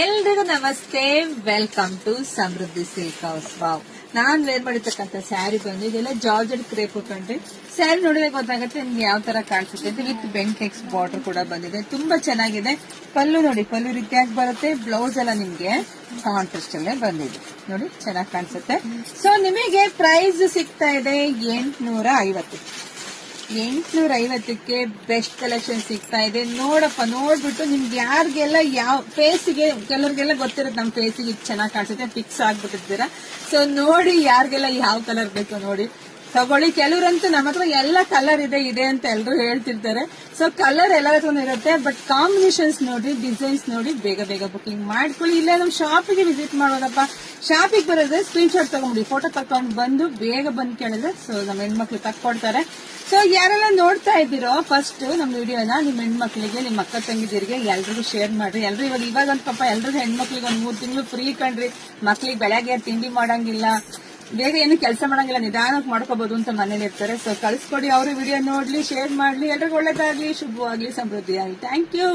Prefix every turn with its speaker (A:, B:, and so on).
A: ಎಲ್ರಿಗೂ ನಮಸ್ತೆ, welcome to Samruddhi silk house. Wow, ನಾನ್ ವೇರ್ ಮಾಡಿರ್ತಕ್ಕಂಥ ಸ್ಯಾರಿ ಬಂದು ಇದೆಲ್ಲ ಜಾರ್ಜೆಟ್ ಕ್ರೇಪ್ ಕಂಡ್ರಿ. ಸ್ಯಾರಿ ನೋಡಿದ್ರೆ ಗೊತ್ತಾಗುತ್ತೆ ನಿಮ್ಗೆ ಯಾವ ತರ ಕಾಣಿಸುತ್ತೆ ಅಂತ. ವಿತ್ ಬೆಂಟೆಕ್ಸ್ ಬಾರ್ಡರ್ ಕೂಡ ಬಂದಿದೆ, ತುಂಬಾ ಚೆನ್ನಾಗಿದೆ. ಪಲ್ಲು ನೋಡಿ, ಪಲ್ಲು ರೀತಿಯಾಗಿ ಬರುತ್ತೆ. ಬ್ಲೌಸ್ ಎಲ್ಲ ನಿಮ್ಗೆ ಕಾಂಟ್ರಾಸ್ಟ್ ಅಲ್ಲೇ ಬಂದಿದೆ ನೋಡಿ, ಚೆನ್ನಾಗಿ ಕಾಣಿಸುತ್ತೆ. ಸೊ ನಿಮಗೆ ಪ್ರೈಸ್ ಸಿಗ್ತಾ ಇದೆ 850. 850ಕ್ಕೆ ಬೆಸ್ಟ್ ಕಲೆಕ್ಷನ್ ಸಿಗ್ತಾ ಇದೆ. ನೋಡಪ್ಪ, ನೋಡ್ಬಿಟ್ಟು ನಿಮ್ಗೆ ಯಾರಿಗೆಲ್ಲ ಯಾವ ಫೇಸಿಗೆ, ಕೆಲವ್ರಿಗೆಲ್ಲ ಗೊತ್ತಿರುತ್ತೆ ನಮ್ಮ ಫೇಸಿಗೆ ಇದು ಚೆನ್ನಾಗಿ ಕಾಣಿಸುತ್ತೆ, ಫಿಕ್ಸ್ ಆಗ್ಬಿಟ್ಟಿರ್ತೀರಾ. ಸೊ ನೋಡಿ, ಯಾರಿಗೆಲ್ಲ ಯಾವ ಕಲರ್ ಬೇಕು ನೋಡಿ ತಗೊಳ್ಳಿ. ಕೆಲವರಂತೂ ನಮ್ಮ ಹತ್ರ ಎಲ್ಲ ಕಲರ್ ಇದೆ ಅಂತ ಎಲ್ಲರೂ ಹೇಳ್ತಿರ್ತಾರೆ. ಸೊ ಕಲರ್ ಎಲ್ಲರ ಹತ್ರ ಇರುತ್ತೆ, ಬಟ್ ಕಾಂಬಿನೇಷನ್ಸ್ ನೋಡಿ, ಡಿಸೈನ್ಸ್ ನೋಡಿ, ಬೇಗ ಬೇಗ ಬುಕಿಂಗ್ ಮಾಡ್ಕೊಳ್ಳಿ. ಇಲ್ಲ ನಮ್ಮ ಶಾಪಿಗೆ ವಿಸಿಟ್ ಮಾಡೋದಪ್ಪ. ಶಾಪಿಗೆ ಬರೋದ್ರೆ ಸ್ಕ್ರೀನ್ ಶಾಟ್ ತಗೊಂಡ್ಬಿಡಿ, ಫೋಟೋ ತಗೊಂಡು ಬಂದು ಬೇಗ ಬಂದು ಕೇಳಿದ್ರೆ ಸೊ ನಮ್ಮ ಹೆಣ್ಮಕ್ಳು ತಕ್ಕೊಡ್ತಾರೆ. ಸೊ ಯಾರೆಲ್ಲ ನೋಡ್ತಾ ಇದ್ದೀರೋ ಫಸ್ಟ್ ನಮ್ಮ ವಿಡಿಯೋನ ನಿಮ್ಮ ಹೆಣ್ಮಕ್ಳಿಗೆ, ನಿಮ್ಮ ಅಕ್ಕ ತಂಗಿದಿರಿಗೆ ಎಲ್ರಿಗೂ ಶೇರ್ ಮಾಡ್ರಿ. ಎಲ್ರು ಇವಾಗ ಒಂದು ಪಾಪ ಎಲ್ರಿಗೂ ಹೆಣ್ಮಕ್ಳಿಗೆ ಒಂದು 3 ತಿಂಗಳು ಫ್ರೀ ಕಂಡ್ರಿ. ಮಕ್ಳಿಗೆ ಬೆಳಗ್ಗೆ ತಿಂಡಿ ಮಾಡಂಗಿಲ್ಲ, ಬೇಗ ಏನು ಕೆಲಸ ಮಾಡಂಗಿಲ್ಲ, ನಿಧಾನಕ್ಕೆ ಮಾಡ್ಕೋಬಹುದು ಅಂತ ಮನೇಲಿ ಇರ್ತಾರೆ. ಸೊ ಕಳ್ಸ್ಕೊಡಿ, ಅವರು ವಿಡಿಯೋ ನೋಡ್ಲಿ, ಶೇರ್ ಮಾಡ್ಲಿ. ಎಲ್ರಿಗೂ ಒಳ್ಳೇದಾಗ್ಲಿ, ಶುಭವಾಗ್ಲಿ, ಸಮೃದ್ಧಿ ಆಗ್ಲಿ. Thank you.